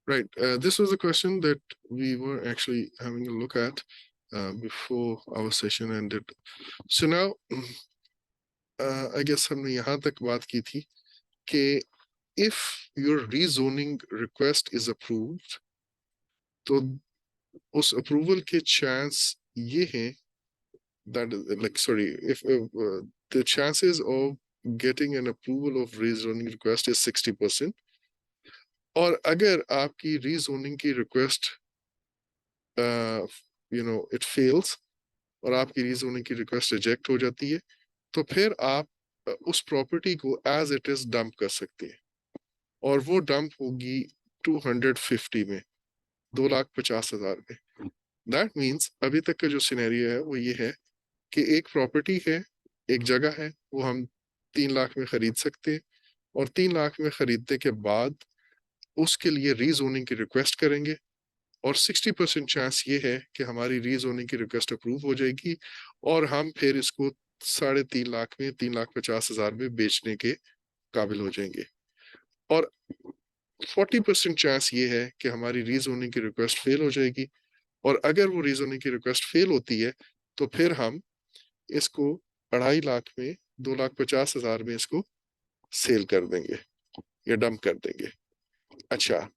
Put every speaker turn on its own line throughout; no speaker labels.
Right. This was a question that we were actually having a look at before our session ended. So now, I guess हमने यहाँ तक बात की थी कि if your rezoning request is approved, तो उस approval के chance ये हैं that like sorry if the chances of getting an approval of rezoning request is 60%. और अगर आपकी rezoning की request it fails और आपकी रीजोनिंग की रिक्वेस्ट रिजेक्ट हो जाती है, तो फिर आप उस प्रॉपर्टी को एज इट इज डंप कर सकते हैं, और वो डंप होगी 250 में, 2,50,000 में। दैट मीन्स अभी तक का जो सिनेरियो है वो ये है कि एक प्रॉपर्टी है, एक जगह है, वो हम 3 लाख में खरीद सकते हैं, और 3 लाख में खरीदने के बाद उसके लिए रीजोनिंग की रिक्वेस्ट करेंगे, और 60% चांस ये है कि हमारी रीजोनिंग की रिक्वेस्ट अप्रूव हो जाएगी, और हम फिर इसको 3.5 लाख में, 3,50,000 में बेचने के काबिल हो जाएंगे। और 40% चांस ये है कि हमारी रीजोनिंग की रिक्वेस्ट फेल हो जाएगी, और अगर वो रीजोनिंग की रिक्वेस्ट फेल होती है तो फिर हम इसको 2.5 लाख में, 2,50,000 में इसको सेल कर देंगे या डंप कर देंगे। अच्छा,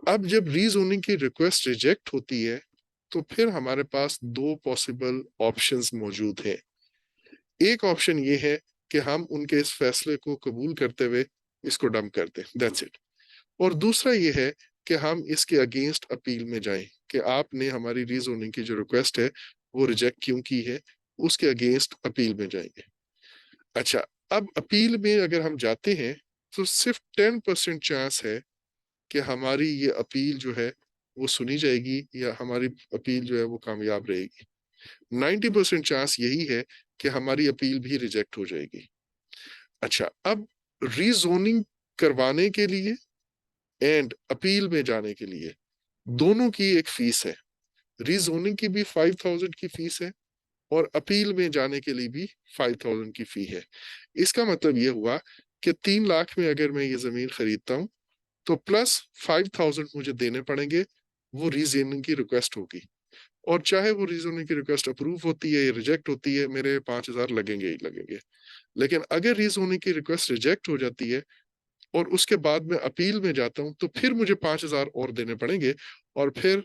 अब जब रीजोनिंग की रिक्वेस्ट रिजेक्ट होती है तो फिर हमारे पास दो पॉसिबल ऑप्शंस मौजूद हैं। एक ऑप्शन ये है कि हम उनके इस फैसले को कबूल करते हुए इसको डंप कर दें, दैट्स इट। और दूसरा ये है कि हम इसके अगेंस्ट अपील में जाएं कि आपने हमारी रीजोनिंग की जो रिक्वेस्ट है वो रिजेक्ट क्यों की है, उसके अगेंस्ट अपील में जाएंगे। अच्छा, अब अपील में अगर हम जाते हैं तो सिर्फ 10% चांस है कि हमारी ये अपील जो है वो सुनी जाएगी या हमारी अपील जो है वो कामयाब रहेगी। 90% चांस यही है कि हमारी अपील भी रिजेक्ट हो जाएगी। अच्छा, अब रीजोनिंग करवाने के लिए एंड अपील में जाने के लिए दोनों की एक फीस है। रीजोनिंग की भी 5,000 की फीस है, और अपील में जाने के लिए भी 5,000 की फी है। इसका मतलब ये हुआ कि 3 लाख में अगर मैं ये जमीन खरीदता हूं तो प्लस 5,000 मुझे देने पड़ेंगे, वो रीजोनिंग की रिक्वेस्ट होगी। और चाहे वो रीजनिंग की रिक्वेस्ट अप्रूव होती है या रिजेक्ट होती है, मेरे 5,000 लगेंगे ही लगेंगे। लेकिन अगर रीजनिंग की रिक्वेस्ट रिजेक्ट हो जाती है और उसके बाद मैं अपील में जाता हूँ तो फिर मुझे 5,000 और देने पड़ेंगे, और फिर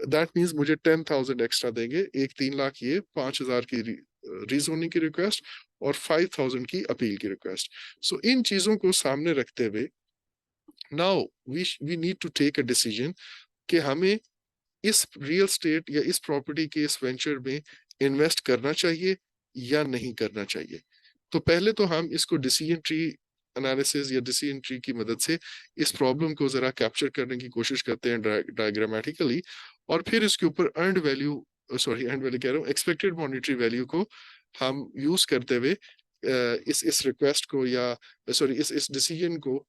दैट मीन्स मुझे 10,000 एक्स्ट्रा देंगे। एक 3 लाख ये, 5,000 की रीजनिंग की रिक्वेस्ट और 5,000 की अपील की रिक्वेस्ट। सो इन चीजों को सामने रखते हुए now we need to take a decision कि हमें इस रियल स्टेट या इस प्रॉपर्टी के इस वेंचर में इन्वेस्ट करना चाहिए या नहीं करना चाहिए। तो पहले तो हम इसको डिसीजन ट्री एनालिसिस या डिसीजन ट्री की मदद से इस प्रॉब्लम को जरा कैप्चर करने की कोशिश करते हैं डायग्रामेटिकली, और फिर इसके ऊपर earned value, sorry earned value कह रहा हूँ, एक्सपेक्टेड मॉनेटरी वैल्यू को हम यूज करते हुए इस रिक्वेस्ट को या सॉरी इस डिसीजन को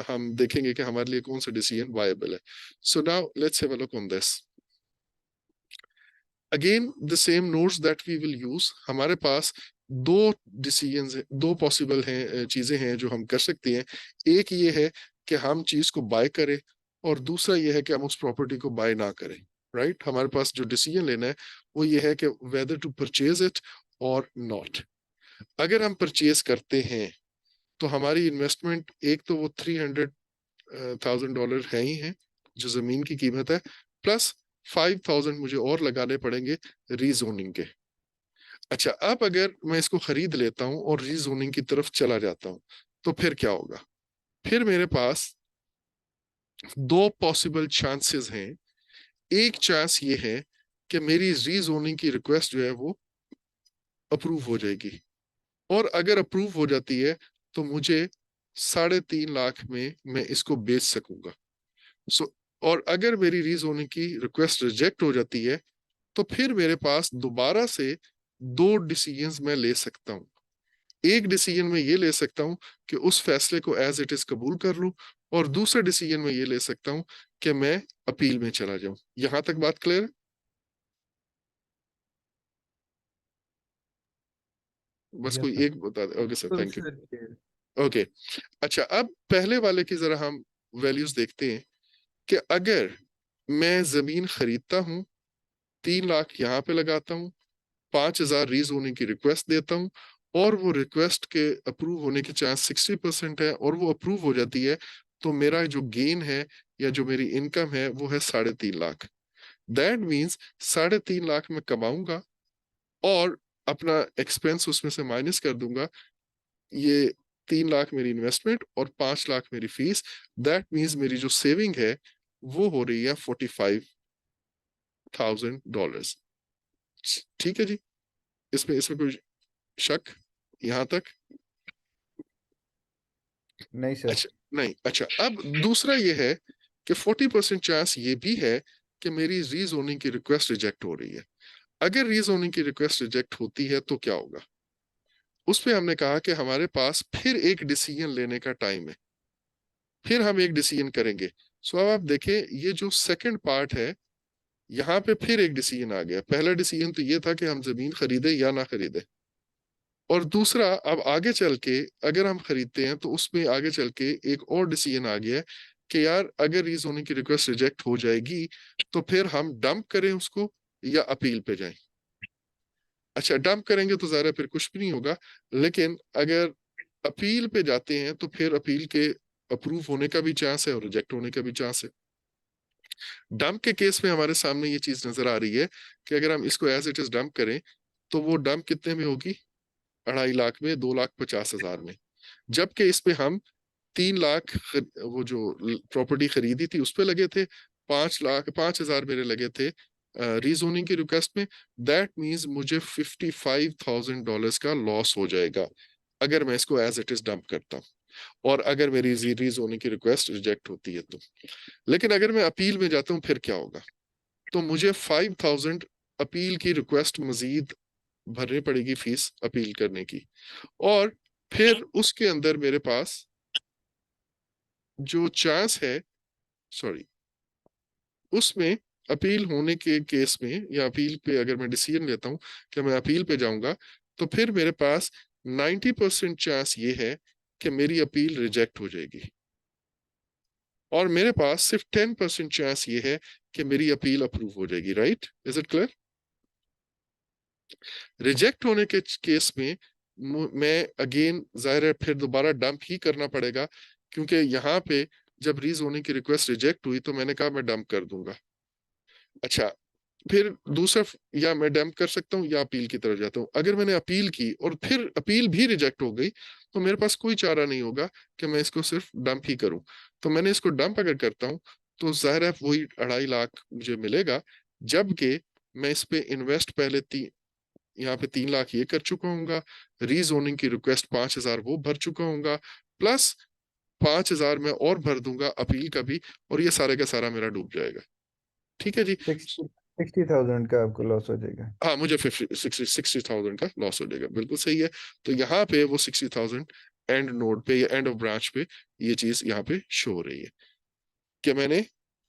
हम देखेंगे कि हमारे लिए कौन सा डिसीजन वायबल है। So now let's have a look on this. Again the same notes that we will use. हमारे पास दो डिसीजंस, दो पॉसिबल हैं, चीजें हैं जो हम कर सकते हैं। एक ये है कि हम चीज को बाय करें, और दूसरा ये है कि हम उस प्रॉपर्टी को बाय ना करें। राइट, हमारे पास जो डिसीजन लेना है वो ये है कि वेदर टू परचेज इट और नॉट। अगर हम परचेज करते हैं तो हमारी इन्वेस्टमेंट एक तो वो $300,000 है ही है जो जमीन की कीमत है, प्लस 5,000 मुझे और लगाने पड़ेंगे रीजोनिंग के। अच्छा, अब अगर मैं इसको खरीद लेता हूं और रीजोनिंग की तरफ चला जाता हूं तो फिर क्या होगा? फिर मेरे पास दो पॉसिबल चांसेस हैं। एक चांस ये है कि मेरी रीजोनिंग की रिक्वेस्ट जो है वो अप्रूव हो जाएगी, और अगर अप्रूव हो जाती है तो मुझे 3.5 लाख में मैं इसको बेच सकूंगा। सो और अगर मेरी रीजोनिंग की रिक्वेस्ट रिजेक्ट हो जाती है तो फिर मेरे पास दोबारा से दो डिसीजंस मैं ले सकता हूं। एक डिसीजन में ये ले सकता हूं कि उस फैसले को एज इट इज कबूल कर लूं, और दूसरे डिसीजन में ये ले सकता हूं कि मैं अपील में चला जाऊं। यहां तक बात क्लियर है? बस
यस
कोई
सर।
एक बता दे। ओके सर,
तो
थैंक यू।
सर
ओके, अच्छा, अब पहले वाले की जरा हम वैल्यूज देखते हैं कि अगर मैं जमीन खरीदता हूं, 3 लाख यहाँ पे लगाता हूँ, 5,000 रीजोनिंग की रिक्वेस्ट देता हूँ, और वो रिक्वेस्ट के अप्रूव होने के चांस 60% है, और वो अप्रूव हो जाती है, तो मेरा जो गेन है या जो मेरी इनकम है वो है 3.5 लाख। दैट मीन्स 3.5 लाख मैं कमाऊंगा और अपना एक्सपेंस उसमें से माइनस कर दूंगा। ये 3 लाख मेरी इन्वेस्टमेंट और 5 लाख मेरी फीस। दैट मीन्स मेरी जो सेविंग है वो हो रही है $45,000। ठीक है जी, इसमें इसमें कोई शक यहां तक?
नहीं सर।
अच्छा, नहीं, अच्छा, अब दूसरा ये है कि 40% चांस ये भी है कि मेरी रीजोनिंग की रिक्वेस्ट रिजेक्ट हो रही है। अगर रीजोनिंग की रिक्वेस्ट रिजेक्ट होती है तो क्या होगा? उस पे हमने कहा कि हमारे पास फिर एक डिसीजन लेने का टाइम है, फिर हम एक डिसीजन करेंगे। सो अब आप देखें, ये जो सेकंड पार्ट है, यहाँ पे फिर एक डिसीजन आ गया। पहला डिसीजन तो ये था कि हम जमीन खरीदे या ना खरीदे, और दूसरा अब आगे चल के अगर हम खरीदते हैं तो उसमें आगे चल के एक और डिसीजन आ गया है कि यार अगर रीजोनिंग की रिक्वेस्ट रिजेक्ट हो जाएगी तो फिर हम डंप करें उसको या अपील पे जाएं। अच्छा, डंप करेंगे तो ज़ाहिर है फिर कुछ भी नहीं होगा, लेकिन अगर अपील पे जाते हैं तो फिर अपील के अप्रूव होने का भी चांस है और रिजेक्ट होने का भी चांस है। डंप के केस में हमारे सामने ये चीज नजर आ रही है कि अगर हम इसको एज इट इज डंप करें तो वो डंप कितने में होगी? 2.5 लाख में, 2,50,000 में। जबकि इस पे हम 3 लाख वो जो प्रॉपर्टी खरीदी थी उस पे लगे थे, 5,05,000 मेरे लगे थे रीजोनिंग की रिक्वेस्ट में। दैट मीन्स मुझे $55,000 का लॉस हो जाएगा अगर मैं इसको एज इट इज डंप करता हूँ, और अगर मेरी रीजोनिंग की रिक्वेस्ट रिजेक्ट होती है तो। लेकिन अगर मैं अपील में जाता हूँ फिर क्या होगा? तो मुझे 5,000 अपील की रिक्वेस्ट मजीद भरनी पड़ेगी, फीस अपील करने की। और फिर उसके अंदर मेरे पास जो चांस है, सॉरी, उसमें अपील होने के केस में या अपील पे अगर मैं डिसीजन लेता हूं कि मैं अपील पे जाऊंगा, तो फिर मेरे पास 90% चांस ये है कि मेरी अपील रिजेक्ट हो जाएगी, और मेरे पास सिर्फ 10% चांस ये है कि मेरी अपील अप्रूव हो जाएगी। Right? Is it clear? Reject होने के केस में मैं अगेन जाहिर है फिर दोबारा डंप ही करना पड़ेगा, क्योंकि यहाँ पे जब रीजोनिंग की रिक्वेस्ट रिजेक्ट हुई तो मैंने कहा मैं डंप कर दूंगा। अच्छा, फिर दूसरा, या मैं डंप कर सकता हूँ या अपील की तरफ जाता हूँ। अगर मैंने अपील की और फिर अपील भी रिजेक्ट हो गई तो मेरे पास कोई चारा नहीं होगा कि मैं इसको सिर्फ डंप ही करूं। तो मैंने इसको डंप अगर करता हूँ तो जाहिर है वही 2.5 लाख मुझे मिलेगा, जबकि मैं इस पे इन्वेस्ट पहले यहाँ पे 3 लाख ये कर चुका हूँ, रीजोनिंग की रिक्वेस्ट 5,000 वो भर चुका हूँ, प्लस 5,000 मैं और भर दूंगा अपील का भी, और ये सारे का सारा मेरा डूब जाएगा। ठीक है जी।
60,000 का आपको लॉस हो जाएगा।
हाँ, मुझे 60,000 का लॉस हो जाएगा, बिल्कुल सही है। तो यहाँ पे वो 60,000 एंड नोड पे या एंड ऑफ ब्रांच पे ये चीज यहाँ पे शो हो रही है कि मैंने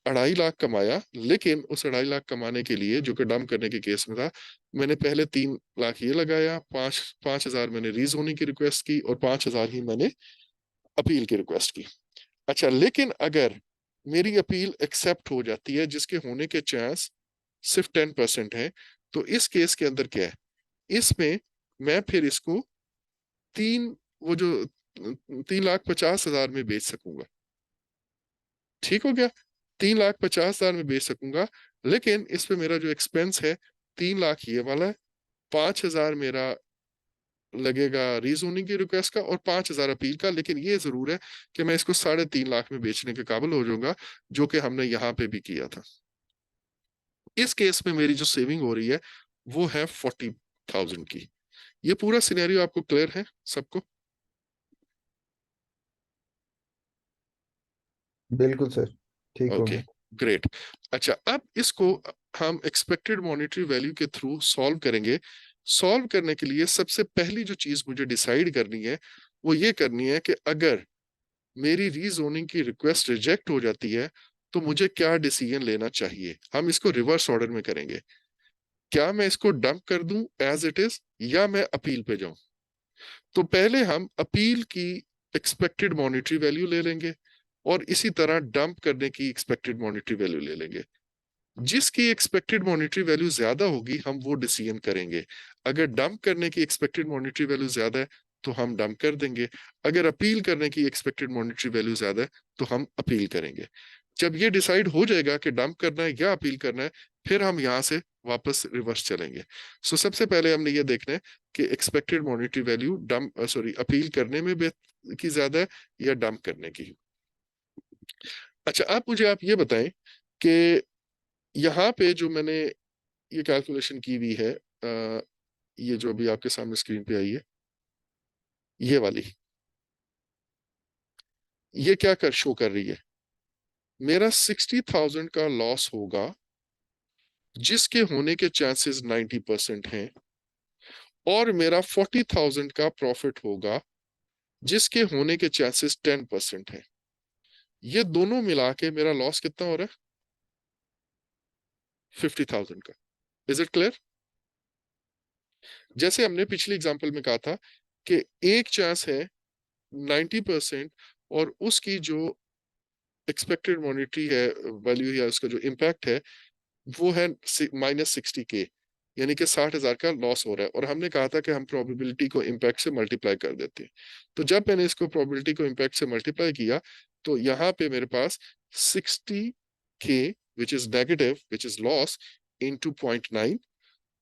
2.5 लाख कमाया, लेकिन उस 2.5 लाख कमाने के लिए, जो कि डंप करने के केस में था, मैंने पहले 3 लाख ये लगाया, 5,000 मैंने रीजोनिंग की रिक्वेस्ट की, और 5,000 ही मैंने अपील की रिक्वेस्ट की। अच्छा, लेकिन अगर मेरी अपील एक्सेप्ट हो जाती है, जिसके होने के चांस सिर्फ 10% है, तो इस केस के अंदर क्या है? इसमें मैं फिर इसको तीन वो जो 3,50,000 में बेच सकूंगा। ठीक हो गया? 3,50,000 में बेच सकूंगा, लेकिन इस पे मेरा जो एक्सपेंस है 3 लाख ये वाला है, 5,000 मेरा लगेगा रीजोनिंग की रिक्वेस्ट का, और 5,000 अपील का। लेकिन ये जरूर है कि मैं इसको 3.5 लाख में बेचने के काबिल हो जाऊंगा, जो कि हमने यहाँ पे भी किया था। इस केस में मेरी जो सेविंग हो रही है वो है 40,000 की। ये पूरा सिनेरियो आपको क्लियर है सबको?
बिल्कुल सर, ठीक हो
ओके,
गया।
ग्रेट। अच्छा, अब इसको हम एक्सपेक्टेड मॉनेटरी वैल्यू के थ्रू सॉल्व करेंगे। सॉल्व करने के लिए सबसे पहली जो चीज मुझे डिसाइड करनी है वो ये करनी है कि अगर मेरी रीजोनिंग की रिक्वेस्ट रिजेक्ट हो जाती है तो मुझे क्या डिसीजन लेना चाहिए। हम इसको रिवर्स ऑर्डर में करेंगे। क्या मैं इसको डंप कर दूं एज इट इज, या मैं अपील पे जाऊं? तो पहले हम अपील की एक्सपेक्टेड मॉनेटरी वैल्यू ले लेंगे। और इसी तरह डंप करने की एक्सपेक्टेड मॉनेटरी वैल्यू ले लेंगे। जिसकी एक्सपेक्टेड मॉनेटरी वैल्यू ज्यादा होगी हम वो डिसीजन करेंगे। अगर डंप करने की एक्सपेक्टेड मॉनेटरी वैल्यू ज्यादा है तो हम डंप कर देंगे। अगर अपील करने की एक्सपेक्टेड मॉनेटरी वैल्यू ज्यादा है तो हम अपील करेंगे। जब ये डिसाइड हो जाएगा कि डंप करना है या अपील करना है, फिर हम यहाँ से वापस रिवर्स चलेंगे। सबसे पहले हमने ये देखना है कि expected monetary value dump sorry appeal करने में की ज्यादा है या डंप करने की। अच्छा, आप ये बताएं कि यहाँ पे जो मैंने ये कैलकुलेशन की हुई है, ये जो अभी आपके सामने स्क्रीन पे आई है, ये वाली, ये क्या कर शो कर रही है? मेरा 60,000 का लॉस होगा जिसके होने के चांसेस 90% हैं, और मेरा 40,000 का प्रॉफिट होगा जिसके होने के चांसेस 10% हैं। ये दोनों मिला के मेरा लॉस कितना हो रहा है? 50,000 का। Is it clear? जैसे हमने पिछली एग्जांपल में कहा था कि एक चांस है 90%, और उसकी जो एक्सपेक्टेड मॉनेटरी है वैल्यू या उसका जो इम्पैक्ट है वो है -60K, यानी कि 60,000 का लॉस हो रहा है। और हमने कहा था कि हम प्रोबेबिलिटी को इम्पैक्ट से मल्टीप्लाई कर देते हैं। तो जब मैंने इसको प्रोबेबिलिटी को इम्पैक्ट से मल्टीप्लाई किया तो यहाँ पे मेरे पास 60K which is negative which is loss into 0.9,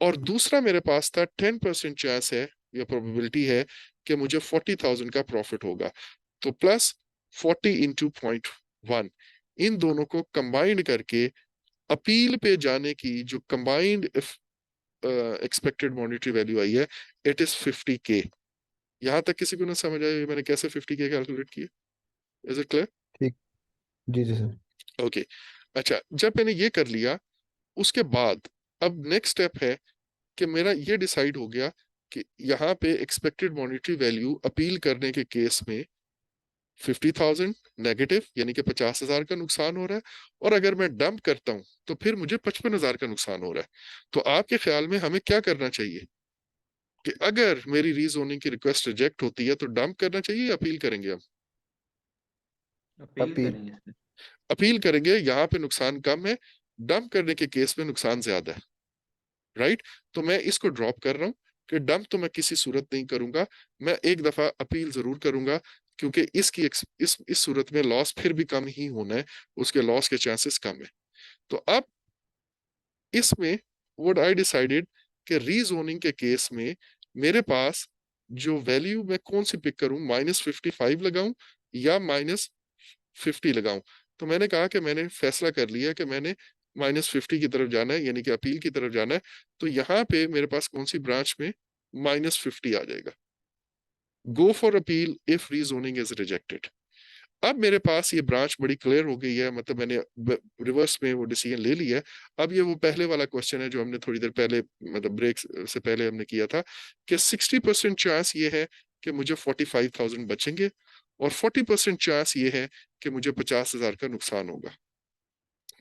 और दूसरा मेरे पास था 10% चांस है या प्रोबेबिलिटी है कि मुझे 40,000 का प्रॉफिट होगा। तो प्लस 40 इंटू 0.1, इन दोनों को कंबाइंड करके अपील पे जाने की जो कंबाइंड एक्सपेक्टेड मॉनेटरी वैल्यू आई है, इट इज 50K। यहां तक किसी को ना समझ आया मैंने कैसे 50K कैलकुलेट किया? Is it clear?
ठीक। जी जी सर।
ओके। अच्छा, जब मैंने ये कर लिया उसके बाद अब नेक्स्ट स्टेप है कि मेरा ये डिसाइड हो गया कि यहाँ पे एक्सपेक्टेड मॉनेटरी वैल्यू अपील करने के केस में 50,000 नेगेटिव, यानी कि 50,000 का नुकसान हो रहा है, और अगर मैं डंप करता हूं तो फिर मुझे 55,000 का नुकसान हो रहा है। तो आपके ख्याल में हमें क्या करना चाहिए कि अगर मेरी रीजोनिंग की रिक्वेस्ट रिजेक्ट होती है तो डंप करना चाहिए या अपील करेंगे? हम
अपील
अपील।
करेंगे सर।
अपील करेंगे, यहाँ पे नुकसान कम है, डंप करने के केस में नुकसान ज्यादा है। राइट? तो मैं इसको ड्रॉप कर रहा हूं कि डंप तो मैं किसी सूरत नहीं करूंगा, मैं एक दफा अपील जरूर करूंगा, क्योंकि इस सूरत में लॉस फिर भी कम ही होना है, उसके लॉस के चांसेस कम है। तो अब इसमें व्हाट आई डिसाइडेड कि रीजोनिंग के केस में मेरे पास जो वैल्यू मैं कौन सी पिक करूं, -55 लगाऊं या -50 लगाऊं। तो मैंने कहा कि मैंने फैसला कर लिया कि मैंने -50 की तरफ जाना है, यानी कि अपील की तरफ जाना है। तो यहाँ पे मेरे पास कौन सी ब्रांच में -50 आ जाएगा? Go for appeal if reasoning is rejected. अब मेरे पास ये ब्रांच बड़ी क्लियर हो गई है, मतलब मैंने रिवर्स में वो डिसीजन ले लिया है। अब ये वो पहले वाला क्वेश्चन है जो हमने थोड़ी देर पहले, मतलब ब्रेक से पहले हमने किया था, कि 60% चांस ये है कि मुझे 45,000 बचेंगे, और 40% चांस ये है कि मुझे 50,000 का नुकसान होगा।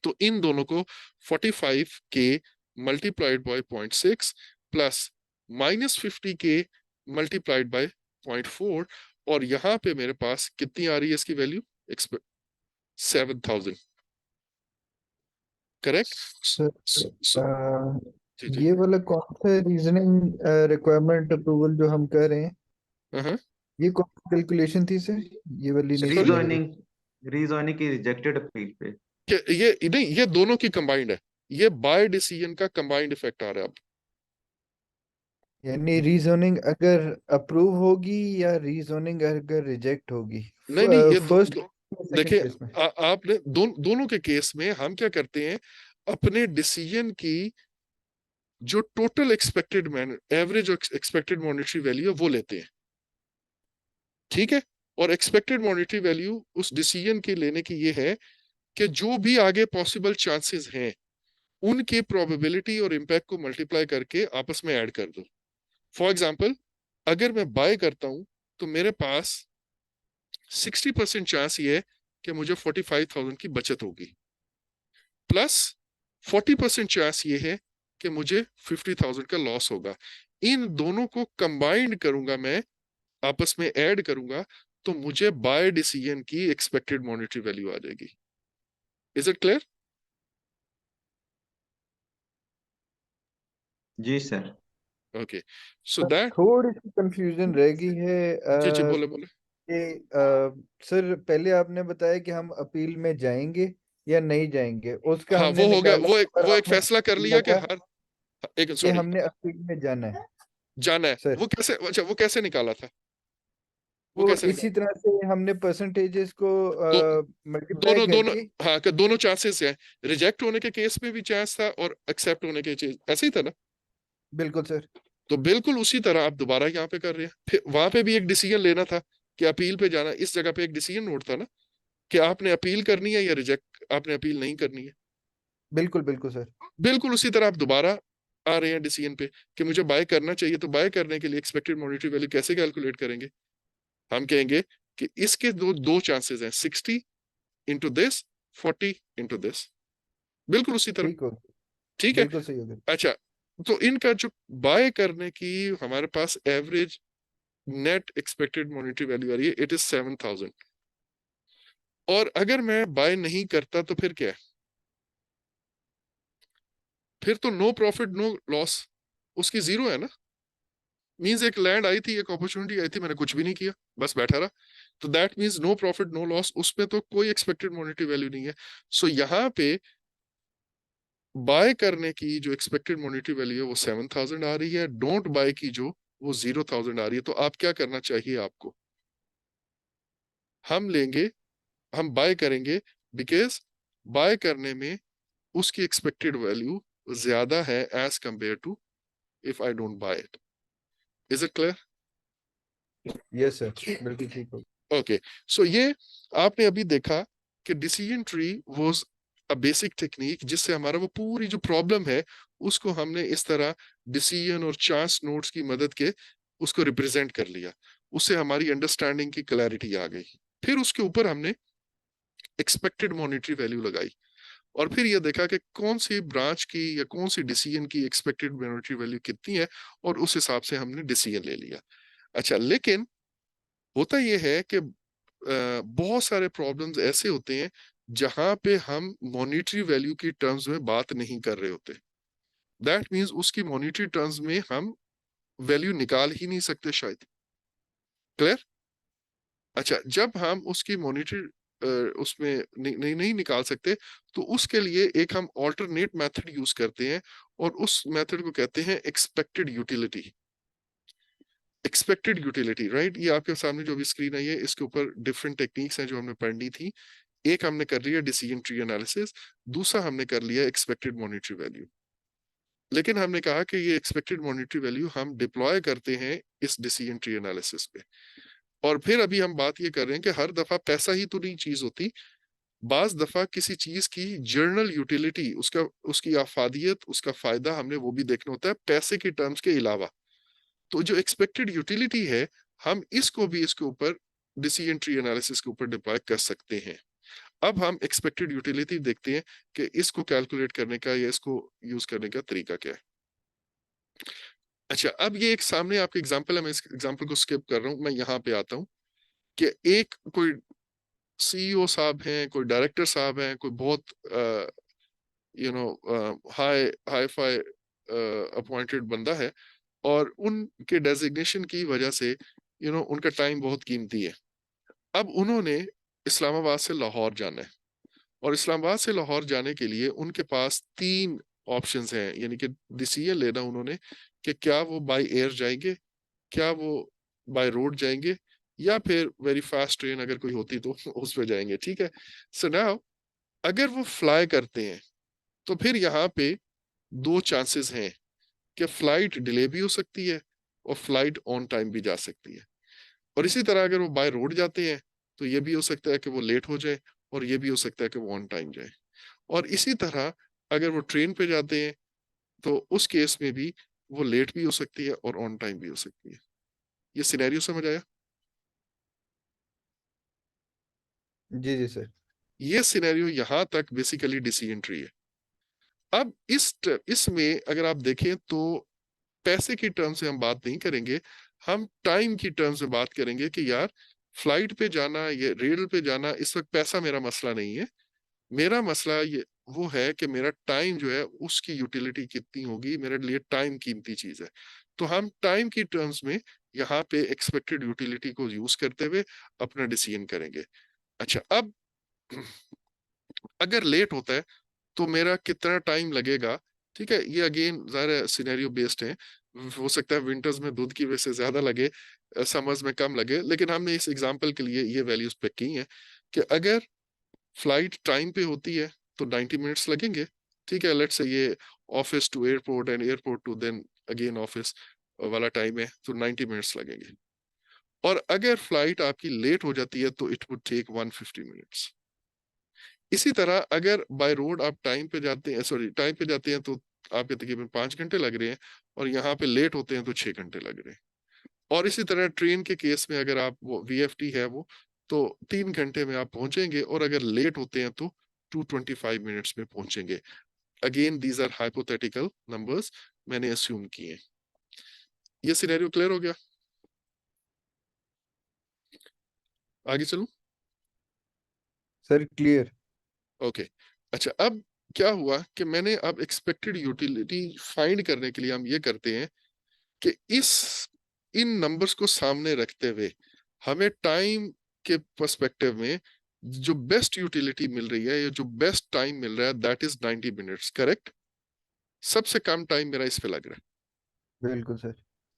तो इन दोनों को 45K multiplied by 0.6 plus -50K multiplied by 0.4, और यहाँ पे मेरे पास कितनी आ रही है इसकी वैल्यू? 7,000। करेक्ट?
सर
जी जी।
ये वाला कौन सा रीजनिंग रिक्वायरमेंट अप्रूवल जो हम कर रहे हैं,
हाँ,
ये कौन सी कैलकुलेशन थी सर? ये वाली नहीं
सॉरी,
समझ रही।
रीजॉइनिंग की रिजेक्टेड अपील पे।
ये नहीं, ये दोनों की कंबाइंड है, ये बाय डिसीजन का कंबाइंड इफेक्ट आ रहा है अब।
यानी रीजोनिंग अगर अप्रूव होगी या रीजोनिंग अगर रिजेक्ट होगी,
नहीं नहीं, ये
फर्स्ट सेकंड
देखिए,
केस में।
आपने दोनों के केस में हम क्या करते हैं, अपने डिसीजन की जो total expected average expected monetary value है वो लेते हैं। ठीक है? और एक्सपेक्टेड मॉनेटरी वैल्यू उस डिसीजन के लेने की ये है कि जो भी आगे पॉसिबल चांसेस हैं उनके प्रोबेबिलिटी और इम्पैक्ट को मल्टीप्लाई करके आपस में ऐड कर दो। फॉर एग्जाम्पल, अगर मैं बाय करता हूं तो मेरे पास 60% चांस ये है कि मुझे 45,000 की बचत होगी, प्लस 40% चांस ये है कि मुझे 50,000 का लॉस होगा। इन दोनों को कंबाइंड करूंगा मैं, आपस में ऐड करूंगा, तो मुझे बाय डिसीजन की एक्सपेक्टेड मॉनेटरी वैल्यू आ जाएगी। Is it clear?
जी सर।
ओके, सो
बस
दैट,
थोड़ी सी कंफ्यूजन रह गई है
जी जी बोले बोले।
सर पहले आपने बताया कि हम अपील में जाएंगे या नहीं जाएंगे, उसका
हाँ
हमने
वो हो गया,
निकाला और
वो एक
हमने
फैसला कर
लिया
लिया कि
था
हर, एक
कि
सॉरी,
हमने अपील में जाना है
जाना है।
सर।
वो कैसे, अच्छा वो कैसे निकाला था, वो
वो
कैसे
इसी
निकाला?
तरह से हमने परसेंटेजेस को
दो,
मल्टीप्लाई
दोनों दोनों,
करके।
हाँ कि दोनों चांसेस हैं, रिजेक्ट होने के केस में भी चांस था और एक्सेप्ट होने के केस, ऐसे ही था ना?
बिल्कुल सर।
तो बिल्कुल उसी तरह आप दोबारा यहाँ पे कर रहे हैं, फिर वहां पे भी एक डिसीजन लेना था कि अपील पे जाना। इस जगह पे एक डिसीजन नोट था ना कि आपने अपील करनी है या रिजेक्ट, आपने अपील नहीं करनी है।
बिल्कुल बिल्कुल सर।
बिल्कुल उसी तरह आप दोबारा आ रहे हैं डिसीजन पे कि मुझे बाय करना चाहिए। तो बाय करने के लिए एक्सपेक्टेड मॉनेटरी वैल्यू कैसे कैलकुलेट करेंगे? हम कहेंगे कि इसके दो दो चांसेस हैं, 60 इंटू दिस, 40 इंटू दिस, बिल्कुल उसी तरह।
ठीक हो,
ठीक है,
बिल्कुल सही हो गया।
अच्छा, तो इनका जो बाय करने की हमारे पास average net expected monetary value आ रही है, इट इज 7,000। और अगर मैं बाय नहीं करता तो फिर क्या है? फिर तो नो प्रॉफिट नो लॉस, उसकी जीरो है ना। मींस एक लैंड आई थी, एक अपॉर्चुनिटी आई थी, मैंने कुछ भी नहीं किया, बस बैठा रहा, तो that means no profit no loss, उसमें तो कोई एक्सपेक्टेड मॉनेटरी वैल्यू नहीं है। सो यहाँ पे बाय करने की जो एक्सपेक्टेड मॉनेटरी वैल्यू है वो 7,000 आ रही है, डोंट बाय की जो वो 0,000 आ रही है। तो आप क्या करना चाहिए आपको? हम लेंगे, हम बाय करेंगे, बिकॉज बाय करने में उसकी एक्सपेक्टेड वैल्यू ज्यादा है as compare to if I don't buy it. Is it clear?
Yes sir, बिल्कुल ठीक हो।
ओके, सो ये आपने अभी देखा कि decision tree was a basic technique जिससे हमारा वो पूरी जो प्रॉब्लम है उसको हमने इस तरह डिसीजन और चांस नोट्स की मदद के उसको रिप्रेजेंट कर लिया। उससे हमारी अंडरस्टैंडिंग की क्लैरिटी आ गई। फिर उसके ऊपर हमने एक्सपेक्टेड मॉनेटरी वैल्यू लगाई और फिर ये देखा कि कौन सी ब्रांच की या कौन सी डिसीजन की एक्सपेक्टेड मॉनेटरी वैल्यू कितनी है, और उस हिसाब से हमने डिसीजन ले लिया। अच्छा, लेकिन होता यह है कि बहुत सारे प्रॉब्लम्स ऐसे होते हैं जहां पे हम मॉनेटरी वैल्यू की टर्म्स में बात नहीं कर रहे होते। दैट मींस उसकी मॉनेटरी टर्म्स में हम वैल्यू निकाल ही नहीं सकते शायद। क्लियर? अच्छा, जब हम उसकी मॉनेटरी उसमें नहीं निकाल सकते, तो उसके लिए एक हम ऑल्टरनेट मेथड यूज करते हैं और उस मेथड को कहते हैं expected utility. Expected utility, right? ये आपके सामने जो भी स्क्रीन आई है इसके ऊपर डिफरेंट टेक्निक्स हैं जो हमने पढ़नी थी। एक हमने कर लिया डिसीजन ट्री एनालिसिस, दूसरा हमने कर लिया एक्सपेक्टेड मॉनेटरी वैल्यू। लेकिन हमने कहा कि ये एक्सपेक्टेड मॉनेटरी वैल्यू हम डिप्लॉय करते हैं इस डिसीजन ट्री एनालिसिस पे। और फिर अभी हम बात ये कर रहे हैं कि हर दफा पैसा ही तो नहीं चीज होती, बाज दफा किसी चीज की जर्नल यूटिलिटी, उसका उसकी आफादियत, उसका फायदा हमने वो भी देखना होता है पैसे की टर्म्स के अलावा। तो जो एक्सपेक्टेड यूटिलिटी है, हम इसको भी इसके ऊपर डिसीजन ट्री एनालिसिस के ऊपर डिप्लॉय कर सकते हैं। अब हम एक्सपेक्टेड यूटिलिटी देखते हैं कि इसको कैलकुलेट करने का या इसको यूज करने का तरीका क्या है। अच्छा, अब ये एक सामने आपके एग्जांपल है, मैं इस एग्जांपल को स्किप कर रहा हूं, मैं यहाँ पे आता हूँ कि एक कोई सीईओ साहब हैं, कोई डायरेक्टर साहब हैं, कोई बहुत हाई हाई फाई अपॉइंटेड बंदा है, और उनके डेजिग्नेशन की वजह से उनका टाइम बहुत कीमती है। अब उन्होंने इस्लामाबाद से लाहौर जाना है, और इस्लामाबाद से लाहौर जाने के लिए उनके पास तीन ऑप्शंस हैं, यानी कि डिसीजन लेना उन्होंने कि क्या वो बाय एयर जाएंगे, क्या वो बाय रोड जाएंगे, या फिर वेरी फास्ट ट्रेन अगर कोई होती तो उस पर जाएंगे। ठीक है, सो नाउ अगर वो फ्लाई करते हैं तो फिर यहाँ पे दो चांसेस हैं कि फ्लाइट डिले भी हो सकती है और फ्लाइट ऑन टाइम भी जा सकती है। और इसी तरह अगर वो बाय रोड जाते हैं तो ये भी हो सकता है कि वो लेट हो जाए, और ये भी हो सकता है कि वो ऑन टाइम जाए। और इसी तरह अगर वो ट्रेन पे जाते हैं तो उस केस में भी वो लेट भी हो सकती है और ऑन टाइम भी हो सकती है। ये सिनेरियो समझ आया?
जी जी सर।
ये सिनेरियो यहां तक बेसिकली डिसीजन ट्री है। अब इसमें अगर आप देखें तो पैसे की टर्म से हम बात नहीं करेंगे, हम टाइम की टर्म से बात करेंगे कि यार फ्लाइट पे जाना, ये रेल पे जाना, इस वक्त पैसा मेरा मसला नहीं है। मेरा मसला ये वो है कि मेरा टाइम जो है उसकी यूटिलिटी कितनी होगी, मेरे लिए टाइम कीमती चीज है। तो हम टाइम की टर्म्स में यहाँ पे एक्सपेक्टेड यूटिलिटी को यूज करते हुए अपना डिसीजन करेंगे। अच्छा, अब अगर लेट होता है तो मेरा कितना टाइम लगेगा? ठीक है, ये अगेन ज़ाहिर सिनेरियो बेस्ड है। हो सकता है विंटर्स में दूध की वजह से ज्यादा लगे, समर्स में कम लगे, लेकिन हमने इस एग्जांपल के लिए ये वैल्यूज पिक की हैं कि अगर फ्लाइट टाइम पे होती है तो 90 मिनट्स लगेंगे। ठीक है, लेट्स से ये office to airport and airport to then again office वाला टाइम है, तो 90 मिनट्स लगेंगे। और अगर फ्लाइट आपकी लेट हो जाती है तो इट वुड टेक 150 मिनट्स। इसी तरह अगर बाय रोड आप टाइम पे जाते हैं, सॉरी टाइम पे जाते हैं, तो आपके तकरीबन 5 घंटे लग रहे हैं, और यहाँ पे लेट होते हैं तो 6 घंटे लग रहे हैं। और इसी तरह ट्रेन के केस में अगर आप वो VFT है वो, तो 3 घंटे में आप पहुंचेंगे, और अगर लेट होते हैं तो 225 मिनट्स में पहुंचेंगे। Again these are hypothetical numbers, मैंने अस्यूम किए हैं। ये सिनेरियो क्लियर हो गया? आगे चलूं?
Sir clear.
ओके। अच्छा, अब क्या हुआ कि मैंने अब एक्सपेक्टेड यूटिलिटी फाइंड करने के लिए हम ये करते हैं कि इन नंबर्स को सामने रखते हुए हमें टाइम के पर्सपेक्टिव में जो बेस्ट यूटिलिटी मिल रही है, या जो बेस्ट टाइम मिल रहा है, दैट इज 90 मिनट्स। करेक्ट? सबसे कम टाइम मेरा इस पे लग रहा है।
बिल्कुल सर।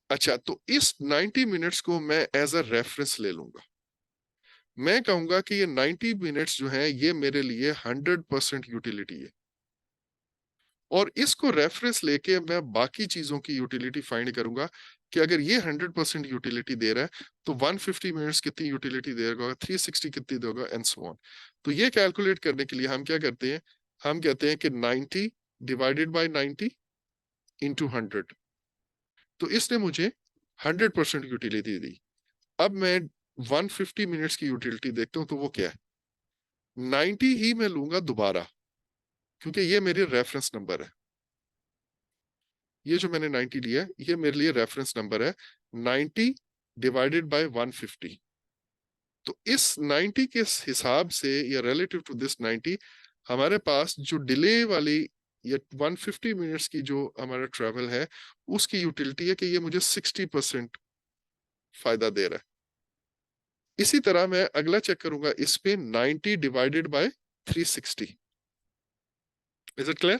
अच्छा, तो इस 90 मिनट्स को मैं एज अ रेफरेंस ले लूंगा। मैं कहूंगा कि ये 90 मिनट्स जो है ये मेरे लिए 100% यूटिलिटी है, और इसको रेफरेंस लेके मैं बाकी चीजों की यूटिलिटी फाइंड करूंगा कि अगर ये 100% यूटिलिटी दे रहा है तो 150 मिनट्स कितनी यूटिलिटी देगा, 360 कितनी देगा, एंड सो ऑन। तो ये कैलकुलेट करने के लिए हम क्या करते हैं, हम कहते हैं कि 90 डिवाइडेड बाय 90 इंटू 100। तो इसने मुझे 100% यूटिलिटी दी। अब मैं 150 मिनट्स की यूटिलिटी देखता हूँ, तो वो क्या है? 90 ही मैं लूंगा दोबारा, क्योंकि ये मेरे रेफरेंस नंबर है। ये जो मैंने 90 लिया है ये मेरे लिए रेफरेंस नंबर है। 90 डिवाइडेड बाय 150। तो इस 90 के हिसाब से, या रिलेटिव टू दिस 90, हमारे पास जो डिले वाली या 150 मिनट्स की जो हमारा ट्रेवल है उसकी यूटिलिटी है कि ये मुझे 60% फायदा दे रहा है। इसी तरह मैं अगला चेक करूंगा इस पे 90 divided by 360। Is it clear?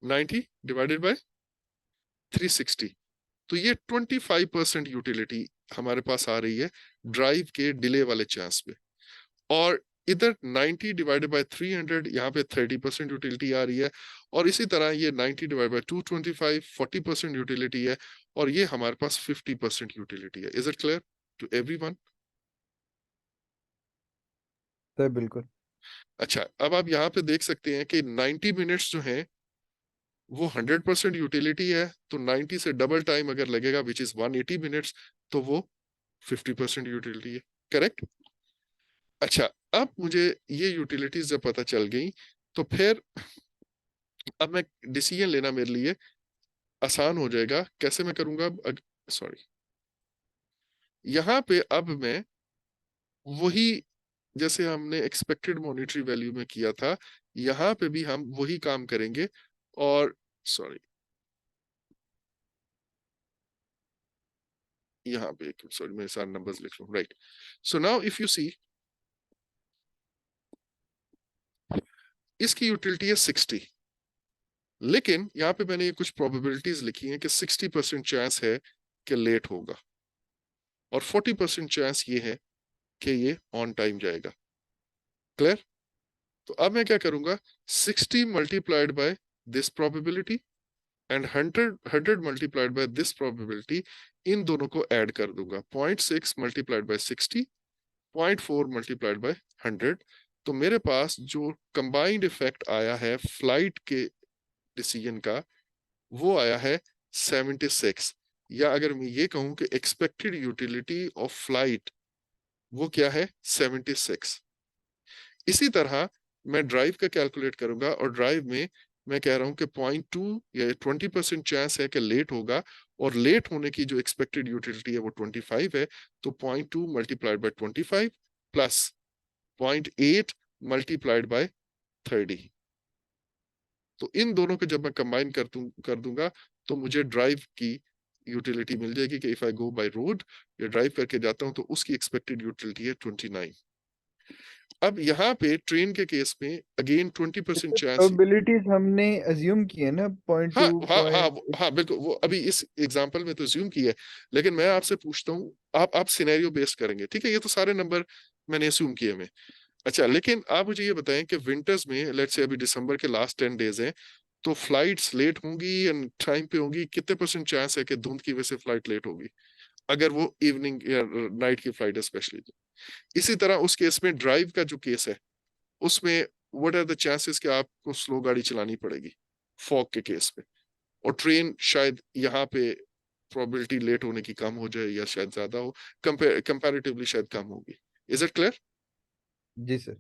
90 divided by 360, तो ये 25% यूटिलिटी हमारे पास आ रही है ड्राइव के डिले वाले चांस पे। और इधर 90 डिवाइडेड बाय 300, यहाँ पे 30% यूटिलिटी आ रही है। और इसी तरह ये 90 डिवाइड बाय 225 40% यूटिलिटी है, और ये हमारे पास 50% यूटिलिटी है। Is it clear to everyone?
Sir बिल्कुल।
अच्छा, अब आप यहाँ पे देख सकते हैं कि 90 मिनट्स जो हैं वो 100% यूटिलिटी है, तो 90 से डबल टाइम अगर लगेगा विच इज 180 मिनट्स, तो वो 50% यूटिलिटी है। करेक्ट? अच्छा, अब मुझे ये यूटिलिटीज जब पता चल गई, तो फिर अब मैं डिसीजन लेना मेरे लिए आसान हो जाएगा। कैसे मैं करूंगा? सॉरी, यहाँ पे अब मैं वही, जैसे हमने एक्सपेक्टेड मॉनेटरी वैल्यू में किया था, यहाँ पे भी हम वही काम करेंगे। और सॉरी, यहाँ पे सॉरी मैं सारे नंबर्स लिख लूं। Right, so now if you see, इसकी यूटिलिटी है 60, लेकिन यहाँ पे मैंने ये कुछ प्रोबेबिलिटीज लिखी हैं कि 60% चांस है कि लेट होगा, और 40% चांस ये है कि ये ऑन टाइम जाएगा। क्लियर? तो अब मैं क्या करूंगा, 60 multiplied by this probability and 100 multiplied by this probability, इन दोनों को ऐड कर दूंगा। 0.6 मल्टीप्लाइड बाय 60, 0.4 मल्टीप्लाइड बाय 100। तो मेरे पास जो कंबाइंड इफेक्ट आया है फ्लाइट के डिसीजन का, वो आया है 76। या अगर मैं ये कहूं कि एक्सपेक्टेड यूटिलिटी ऑफ फ्लाइट, वो क्या है? 76। इसी तरह मैं ड्राइव का कैलकुलेट करूंगा, और ड्राइव में मैं कह रहा हूं कि 0.2 या 20% चांस है कि लेट होगा, और लेट होने की जो एक्सपेक्टेड यूटिलिटी है वो 25 है, तो 0.2 multiplied by 25 plus 0.8 multiplied by 30। तो इन दोनों को जब मैं कंबाइन कर दूंगा तो मुझे ड्राइव की यूटिलिटी मिल जाएगी कि if I go by road या ड्राइव करके जाता हूं तो उसकी एक्सपेक्टेड यूटिलिटी है 29। अब यहाँ पे ट्रेन के केस में अगेन 20% चांस।
प्रोबेबिलिटीज हमने अज्यूम की है ना, पॉइंट
हाँ
टू
हाँ हाँ
पॉइंट।
हाँ बिल्कुल, वो अभी इस एग्जांपल में तो ज्यूम की है, लेकिन मैं आपसे पूछता हूँ, आप सिनेरियो बेस्ड करेंगे, ठीक है? ये तो सारे नंबर मैंने अस्यूम किए मैं। अच्छा, लेकिन आप मुझे ये बताएं कि विंटर्स में, लेट्स से अभी दिसंबर के लास्ट 10 डेज हैं, तो फ्लाइट्स लेट होंगी या टाइम पे होंगी? कितने परसेंट चांस है कि धुंध की वजह से फ्लाइट लेट होगी, अगर वो इवनिंग या नाइट की फ्लाइट है स्पेशली? तो इसी तरह उस केस में ड्राइव का जो केस है उसमें व्हाट आर द चांसेस कि आपको स्लो गाड़ी चलानी पड़ेगी फॉग के केस में, और ट्रेन शायद यहाँ पे प्रोबेबिलिटी लेट होने की कम हो जाए या शायद ज्यादा हो, कंपैरेटिवली शायद कम होगी। Is it clear?
जी सर।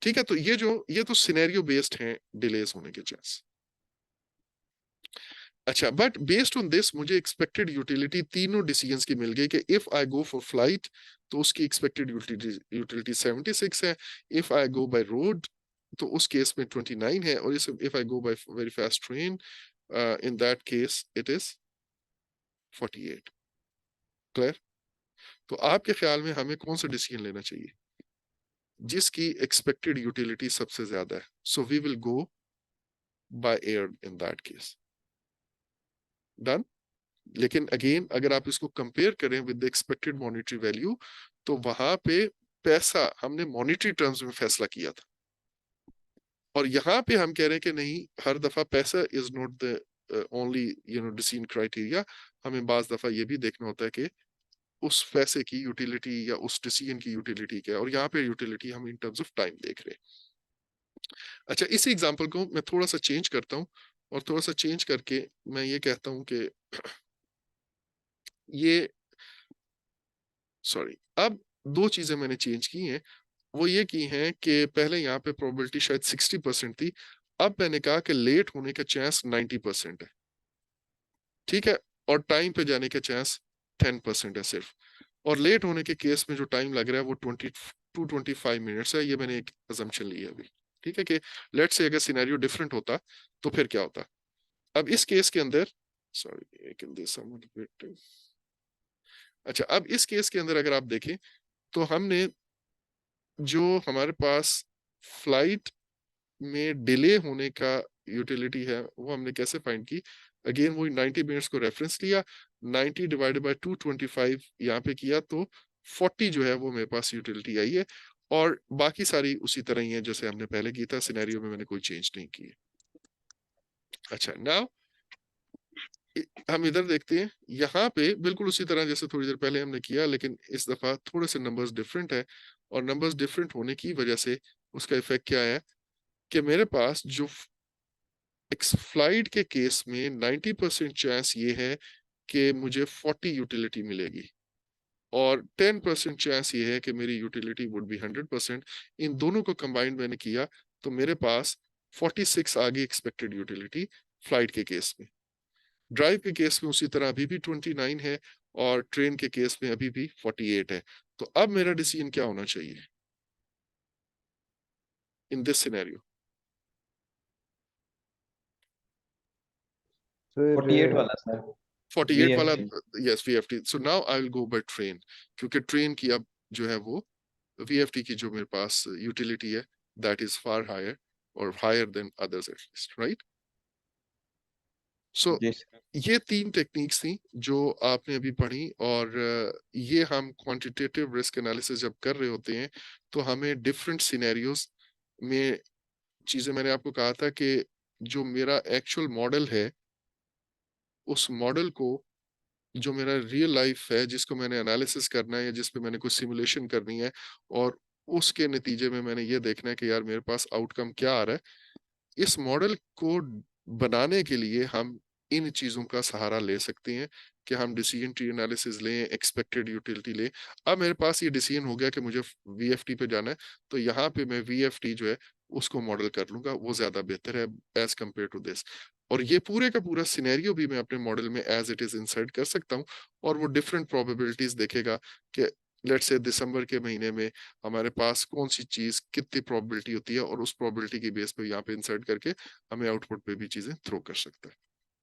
ठीक है, तो ये तो सिनेरियो बेस्ड हैं डिलेस होने के चांस। अच्छा, बट बेस्ड ऑन दिस मुझे एक्सपेक्टेड यूटिलिटी तीनों डिसीजंस की मिल गई कि if I go for flight तो उसकी एक्सपेक्टेड यूटिलिटी 76 है, if I go by road तो उस केस में 29 है, और if I go by very fast train in that case it is 48। Clear? तो आपके ख्याल में हमें कौन सा डिसीजन लेना चाहिए जिसकी एक्सपेक्टेड यूटिलिटी सबसे ज्यादा है? So we will go by air in that case. Done? लेकिन अगेन अगर आप इसको कंपेयर करें with the expected monetary value, तो वहां पे पैसा हमने मॉनेटरी टर्म्स में फैसला किया था, और यहाँ पे हम कह रहे हैं कि नहीं, हर दफा पैसा is not the only decision criteria. हमें बाज दफा ये भी देखना होता है कि उस पैसे की यूटिलिटी या उस डिसीजन की यूटिलिटी क्या है, और यहाँ पे यूटिलिटी हम इन टर्म्स ऑफ टाइम देख रहे हैं। अच्छा, इसी एग्जांपल को मैं थोड़ा सा चेंज करता हूँ, और थोड़ा सा चेंज करके मैं ये कहता हूँ कि ये, सॉरी, अब दो चीजें मैंने चेंज की हैं। वो ये की हैं कि पहले यहाँ पे प्रोबेबिलिटी शायद 60% थी, अब मैंने कहा कि लेट होने का चांस 90% है, ठीक है, और टाइम पे जाने का चांस 10% है सिर्फ। और लेट होने के केस में जो टाइम लग रहा है वो 25 मिनट्स है, ये मैंने एक अजम्पशन ली है अभी, ठीक है? कि लेट से अगर सिनेरियो डिफरेंट होता तो फिर क्या होता। अब इस केस के अंदर, सॉरी, अच्छा, अब इस केस के अंदर अगर आप देखें तो हमने जो हमारे पास फ्लाइट में डिले होने का यूटिलिटी है वो हमने कैसे फाइंड की? अगेन वही 90 मिनट्स को रेफरेंस लिया, 90 डिवाइडेड बाय 225 यहाँ पे किया, तो 40 जो है वो मेरे पास यूटिलिटी आई है, और बाकी सारी उसी तरह ही है जैसे हमने पहले की था, सिनेरियो में मैंने कोई चेंज नहीं की है। अच्छा, नाउ हम इधर देखते हैं, यहाँ पे बिल्कुल उसी तरह जैसे थोड़ी देर पहले हमने किया, लेकिन इस दफा थोड़े से नंबर्स डिफरेंट है, और नंबर्स डिफरेंट होने की वजह से उसका इफेक्ट क्या है कि मेरे पास जो फ्लाइट के केस में 90% चांस ये है कि मुझे 40 यूटिलिटी मिलेगी, और 10% चांस ये है कि मेरी यूटिलिटी वुड बी 100%। इन दोनों को कंबाइंड मैंने किया तो मेरे पास 46 आ गई एक्सपेक्टेड यूटिलिटी फ्लाइट के केस में। ड्राइव के केस में उसी तरह अभी भी 29 है, और ट्रेन के केस में अभी भी 48 है। तो अब मेरा डिसीजन क्या होना चाहिए इन दिस सिनेरियो?
48 वाला सर,
48 वाला,
VFT।
Yes, VFT. So now I will go by train, क्योंकि ट्रेन की अब जो है वो वीएफटी की जो मेरे पास यूटिलिटी है दैट इज फार हायर, और higher than others at least, right? So
जी सर।
ये तीन टेक्निक्स थी जो आपने अभी पढ़ी, और ये हम क्वांटिटेटिव रिस्क एनालिसिस जब कर रहे होते हैं तो हमें डिफरेंट सिनेरियोज में चीजें, मैंने आपको कहा था कि जो मेरा एक्चुअल मॉडल है उस मॉडल को, जो मेरा रियल लाइफ है जिसको मैंने एनालिसिस करना है या जिस पे मैंने कुछ सिमुलेशन करनी है, और उसके नतीजे में मैंने ये देखना है कि यार मेरे पास आउटकम क्या आ रहा है, इस मॉडल को बनाने के लिए हम इन चीजों का सहारा ले सकते हैं कि हम डिसीजन ट्री एनालिसिस लें, एक्सपेक्टेड यूटिलिटी लें। अब मेरे पास ये डिसीजन हो गया कि मुझे वीएफटी पे जाना है, तो यहाँ पे मैं वीएफटी जो है उसको मॉडल कर लूंगा, वो ज्यादा बेहतर है एज कंपेयर टू दिस। और ये पूरे का पूरा सिनेरियो भी मैं अपने मॉडल में एज इट इज इंसर्ट कर सकता हूँ, और वो डिफरेंट प्रोबेबिलिटीज देखेगा कि लेट्स से दिसंबर के महीने में हमारे पास कौन सी चीज कितनी प्रोबेबिलिटी होती है, और उस प्रोबेबिलिटी की बेस पे यहाँ पे इंसर्ट करके हमें आउटपुट पे भी चीजें थ्रो कर सकता है।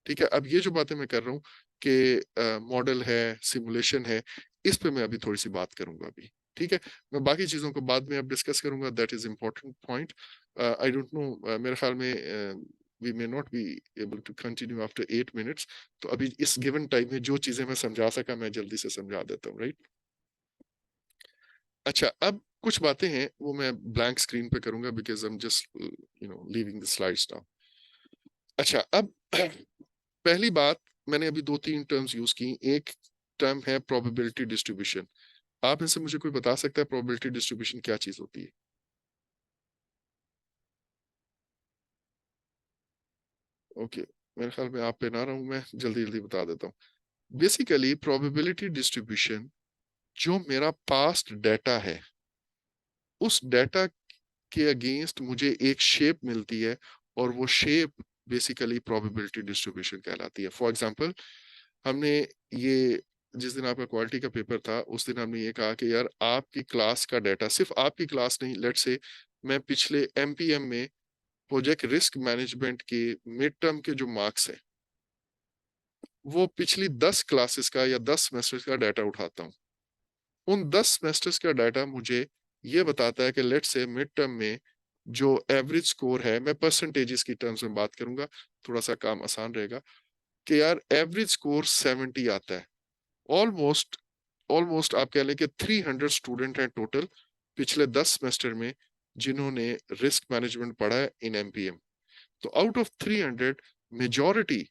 ठीक है, अब ये जो बातें मैं कर रहा हूँ कि मॉडल है, सिमुलेशन है, इस पे मैं अभी थोड़ी सी बात करूंगा अभी। ठीक है, मैं बाकी चीजों को बाद में अब डिस्कस करूंगा, that is important point. I don't know, मेरे ख्याल में we may not be able to continue after 8 minutes, तो अभी इस गिवन टाइम में जो चीजें मैं समझा सका मैं जल्दी से समझा देता हूँ, राइट। अच्छा, अब कुछ बातें हैं वो मैं ब्लैंक स्क्रीन पे करूंगा because I am just leaving the slides now. अच्छा, अब पहली बात, मैंने अभी 2-3 टर्म्स यूज की। एक टर्म है प्रोबेबिलिटी डिस्ट्रीब्यूशन। आप इनसे मुझे कोई बता सकता है प्रोबेबिलिटी डिस्ट्रीब्यूशन क्या चीज होती है? ओके, मेरे ख्याल में आप पे ना रहा हूं, मैं जल्दी जल्दी बता देता हूँ। बेसिकली प्रोबेबिलिटी डिस्ट्रीब्यूशन, जो मेरा पास्ट डाटा है, उस डाटा के अगेंस्ट मुझे एक शेप मिलती है, और वो शेप बेसिकली प्रोबेबिलिटी डिस्ट्रीब्यूशन कहलाती है। फॉर एग्जांपल, हमने ये जिस दिन आपका क्वालिटी का पेपर था उस दिन हमने ये कहा कि यार आपकी क्लास का डाटा, सिर्फ आपकी क्लास नहीं, लेट्स से मैं पिछले एमपीएम में प्रोजेक्ट रिस्क मैनेजमेंट के मिड टर्म के जो मार्क्स है वो पिछली 10 क्लासेस का या 10 सेमेस्टर्स का डाटा उठाता हूँ। उन 10 सेमेस्टर्स का डाटा मुझे ये बताता है कि लेट्स से मिड टर्म में जो एवरेज स्कोर है, मैं परसेंटेजेस की टर्म्स में बात करूंगा, थोड़ा सा काम आसान रहेगा, कि यार एवरेज स्कोर 70 आता है। ऑलमोस्ट ऑलमोस्ट आप कह लें कि 300 स्टूडेंट हैं टोटल पिछले 10 सेमेस्टर में जिन्होंने रिस्क मैनेजमेंट पढ़ा है इन एमपीएम। तो आउट ऑफ 300 मेजॉरिटी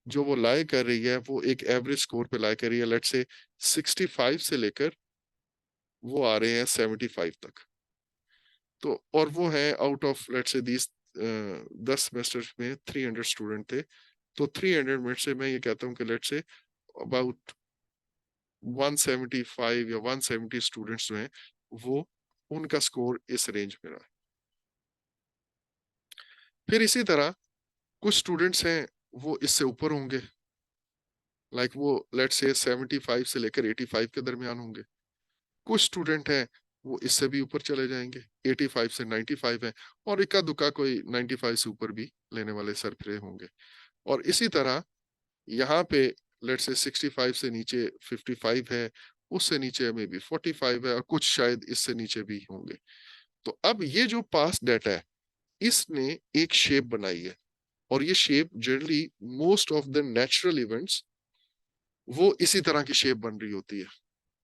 जो वो लाई कर रही है वो एक एवरेज स्कोर पे लाई कर रही है, लेट्स से 65 से लेकर वो आ रहे हैं 75 तक। तो और वो है out of let's say 10 semester में 300 स्टूडेंट थे, तो 300 में से मैं ये कहता हूँ कि लेट्स से अबाउट 175 या 170 स्टूडेंट्स जो हैं वो, उनका स्कोर इस रेंज में रहा। फिर इसी तरह कुछ स्टूडेंट्स हैं वो इससे ऊपर होंगे, लाइक वो लेट्स से 75 से लेकर 85 के दरमियान होंगे। कुछ स्टूडेंट हैं वो इससे भी ऊपर चले जाएंगे, 85 से 95 है, और इक्का दुक्का कोई 95 से ऊपर भी लेने वाले सरफिरे होंगे। और इसी तरह यहाँ पे लेट्स से 65 से नीचे 55 है, उससे नीचे में भी 45 है, और कुछ शायद इससे नीचे भी होंगे। तो अब ये जो पास डाटा है इसने एक शेप बनाई है, और ये shape generally most of the natural events वो इसी तरह की शेप बन रही होती है,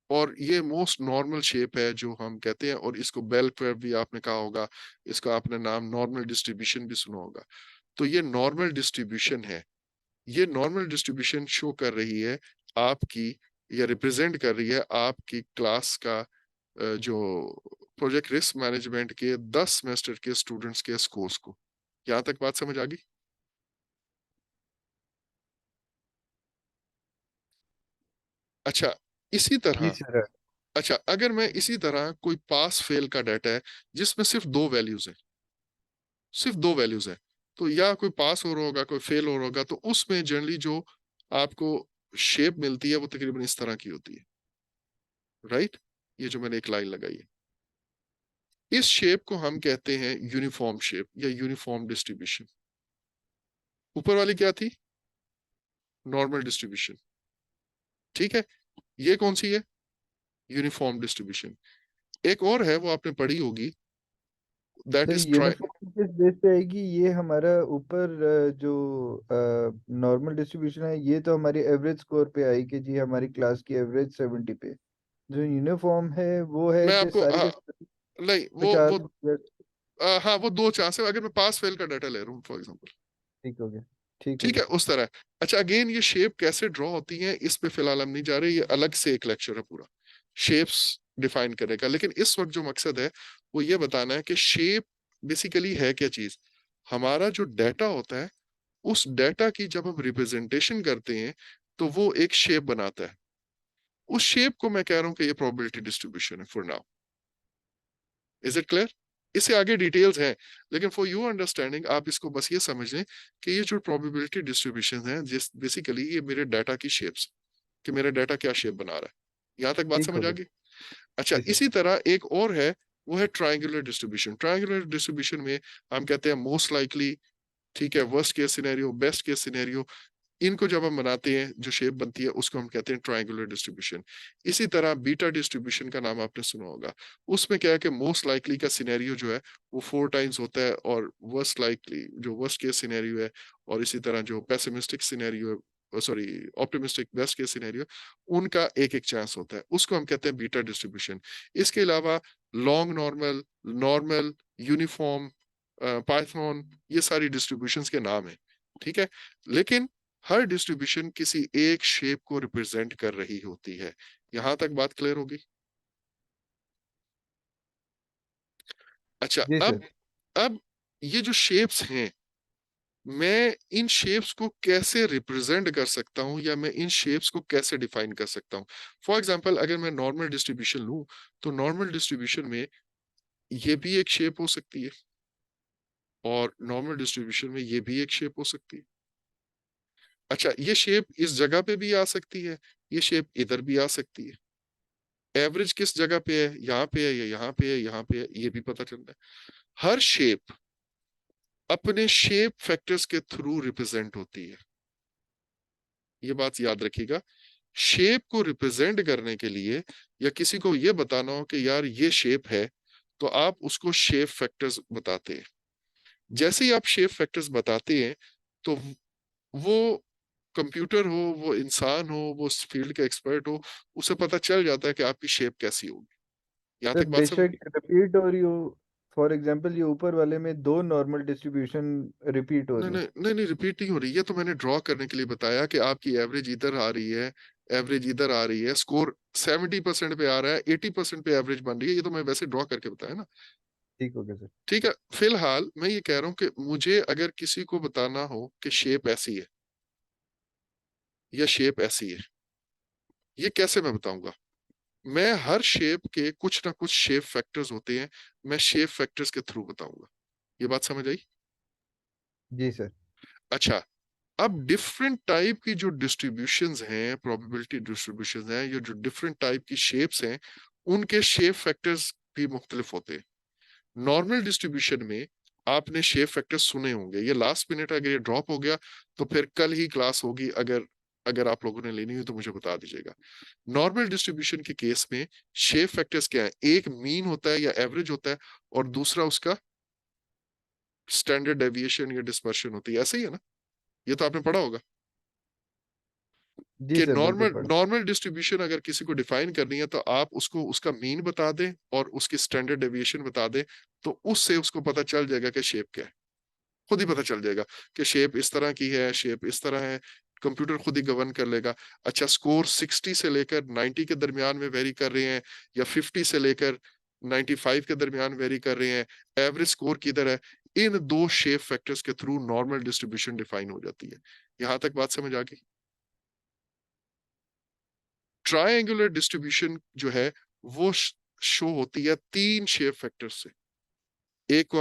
और ये मोस्ट नॉर्मल शेप है जो हम कहते हैं, और इसको बेल कर्व भी आपने कहा होगा, इसका आपने नाम नॉर्मल डिस्ट्रीब्यूशन भी सुना होगा। तो ये नॉर्मल डिस्ट्रीब्यूशन है, ये नॉर्मल डिस्ट्रीब्यूशन शो कर रही है आपकी, या रिप्रेजेंट कर रही है आपकी क्लास का जो प्रोजेक्ट रिस्क मैनेजमेंट के 10 सेमेस्टर के स्टूडेंट्स के स्कोर्स को। यहां तक बात समझ आ गई? अच्छा, इसी
जी
तरह,
सर।
अच्छा अगर मैं इसी तरह कोई पास फेल का डाटा है जिसमें सिर्फ दो वैल्यूज है, सिर्फ दो वैल्यूज है, तो या कोई पास हो रहा होगा कोई फेल हो रहा होगा, तो उसमें जनरली जो आपको शेप मिलती है वो तकरीबन इस तरह की होती है, राइट। ये जो मैंने एक लाइन लगाई है, इस शेप को हम कहते हैं यूनिफॉर्म शेप या यूनिफॉर्म डिस्ट्रीब्यूशन। ऊपर वाली क्या थी? Normal distribution. ठीक है, ये कौन सी है? Uniform distribution. एक और है वो आपने पढ़ी होगी, that
sir
is try.
Uniform किस बेस पे आएगी? ये हमारा ऊपर जो नॉर्मल डिस्ट्रीब्यूशन है ये तो हमारी एवरेज स्कोर पे आई कि जी हमारी क्लास की एवरेज 70 पे। जो यूनिफॉर्म है वो है
मैं
कि
आपको
सारे के
नहीं, वो
50।
हाँ, वो दो चांस है अगर मैं पास फेल का डाटा ले रहा हूँ फॉर एग्जांपल।
ठीक हो गया, ठीक हो
ठीक है,
गया।
उस तरह। अच्छा, अगेन ये शेप कैसे ड्रॉ होती है इस पे फिलहाल हम नहीं जा रहे, ये अलग से एक लेक्चर है पूरा शेप्स डिफाइन करने का। लेकिन इस वक्त जो मकसद है वो ये बताना है कि शेप बेसिकली है क्या चीज। हमारा जो डाटा होता है उस डाटा की जब हम रिप्रेजेंटेशन करते हैं तो वो एक शेप बनाता है। उस शेप को मैं कह रहा हूं कि ये प्रोबेबिलिटी डिस्ट्रीब्यूशन है for now. Is it clear? इससे आगे डिटेल्स हैं, लेकिन फॉर यू अंडरस्टैंडिंग आप इसको बस ये समझ लें कि ये जो प्रोबेबिलिटी डिस्ट्रीब्यूशन है, जिस बेसिकली ये मेरे डाटा की शेप्स, कि मेरा डाटा क्या शेप बना रहा है। यहाँ तक बात
ठीक
समझ
हो
आ
गया
गई? अच्छा,
जी सर
इसी तरह एक और है, वो है ट्रायंगुलर डिस्ट्रीब्यूशन। ट्रायंगुलर डिस्ट्रीब्यूशन में हम कहते हैं मोस्ट लाइकली, ठीक है, worst case scenario, best case scenario, इनको जब हम बनाते हैं जो शेप बनती है उसको हम कहते हैं ट्रायंगुलर डिस्ट्रीब्यूशन। इसी तरह बीटा डिस्ट्रीब्यूशन का नाम आपने सुना होगा। उसमें क्या है कि मोस्ट लाइकली का सिनेरियो जो है वो 4 टाइम्स होता है, और वर्स्ट लाइकली जो वर्स्ट केस सिनेरियो है, और इसी तरह जो पेसिमिस्टिक सिनेरियो है, sorry optimistic best case scenario, उनका एक एक चांस होता है, उसको हम कहते हैं बीटा डिस्ट्रीब्यूशन। इसके अलावा long normal, normal, uniform, Python, ये सारी डिस्ट्रीब्यूशंस के नाम है, ठीक है। लेकिन हर डिस्ट्रीब्यूशन किसी एक शेप को रिप्रेजेंट कर रही होती है। यहां तक बात क्लियर होगी? अच्छा,
जी सर
अब ये जो शेप्स हैं, मैं इन शेप्स को कैसे रिप्रेजेंट कर सकता हूं, या मैं इन शेप्स को कैसे डिफाइन कर सकता हूं? फॉर एग्जांपल, अगर मैं नॉर्मल डिस्ट्रीब्यूशन लूं, तो नॉर्मल डिस्ट्रीब्यूशन में ये भी एक शेप हो सकती है, और नॉर्मल डिस्ट्रीब्यूशन में ये भी एक शेप हो सकती है। अच्छा, ये शेप इस जगह पे भी आ सकती है, ये शेप इधर भी आ सकती है। एवरेज किस जगह पे है, यहाँ पे है या यहाँ पे है, यहाँ पे है, ये भी पता चलता है। हर शेप अपने शेप फैक्टर्स के थ्रू रिप्रेजेंट होती है, ये बात याद रखिएगा। शेप को रिप्रेजेंट करने के लिए, या किसी को ये बताना हो कि यार ये शेप है, तो आप उसको शेप फैक्टर्स बताते हैं। जैसे ही आप शेप फैक्टर्स बताते हैं, तो वो कंप्यूटर हो, वो इंसान हो, वो उस फील्ड का एक्सपर्ट हो, उसे पता चल जाता है कि आपकी शेप कैसी होगी। यहाँ
सर
तक बात समझ
बेशक
गई?
रिपीट हो रही हो फॉर एग्जांपल ये ऊपर वाले में दो नॉर्मल डिस्ट्रीब्यूशन रिपीट हो
नहीं
रही हो
नहीं नहीं नहीं, रिपीट नहीं हो रही है, तो मैंने ड्रॉ करने के लिए बताया कि आपकी एवरेज इधर आ रही है, एवरेज इधर आ रही है, स्कोर 70% पे आ रहा है, 80% पे एवरेज बन रही है, ये तो मैं वैसे ड्रॉ करके बताया ना।
ठीक हो गया सर
ठीक है, फिलहाल मैं ये कह रहा हूँ कि मुझे अगर किसी को बताना हो कि शेप ऐसी है या शेप ऐसी है, ये कैसे मैं बताऊंगा? मैं हर शेप के कुछ ना कुछ शेप फैक्टर्स होते हैं, मैं शेप फैक्टर्स के थ्रू बताऊंगा। ये बात समझ आई?
जी सर
अच्छा, अब डिफरेंट टाइप की जो डिस्ट्रीब्यूशंस हैं, प्रोबेबिलिटी डिस्ट्रीब्यूशंस हैं, ये जो डिफरेंट टाइप की शेप्स हैं, उनके शेप फैक्टर्स भी मुख्तलिफ होते हैं। नॉर्मल डिस्ट्रीब्यूशन में आपने शेप फैक्टर्स सुने होंगे, ये लास्ट मिनट अगर ये ड्रॉप हो गया तो फिर कल ही क्लास होगी, अगर अगर आप लोगों ने लेनी हो तो मुझे बता दीजिएगा। नॉर्मल डिस्ट्रीब्यूशन के केस में शेप फैक्टर्स क्या है? एक मीन होता है या एवरेज होता है, और दूसरा उसका स्टैंडर्ड डेविएशन या डिस्पर्शन होती है, ऐसे ही है ना? ये तो आपने पढ़ा होगा
जी
कि
सर बिल्कुल
नॉर्मल
पढ़ा
नॉर्मल डिस्ट्रीब्यूशन अगर किसी को डिफाइन करनी है, तो आप उसको उसका मीन बता दें और उसकी स्टैंडर्ड डेविएशन बता दें, तो उससे उसको पता चल जाएगा कि शेप क्या है। खुद ही पता चल जाएगा कि शेप इस तरह की है, शेप इस तरह है, कंप्यूटर खुद ही गवर्न कर लेगा। अच्छा, स्कोर 60 से लेकर 90 के दरमियान में वेरी कर रहे हैं, या 50 से लेकर 95 के दरमियान वेरी कर रहे हैं, एवरेज स्कोर किधर है, इन दो शेप फैक्टर्स के थ्रू नॉर्मल डिस्ट्रीब्यूशन डिफाइन हो जाती है। यहां तक बात समझ आ गई? ट्रायंगुलर डिस्ट्रीब्यूशन जो है वो शो होती है तीन शेप फैक्टर्स से। एक को हम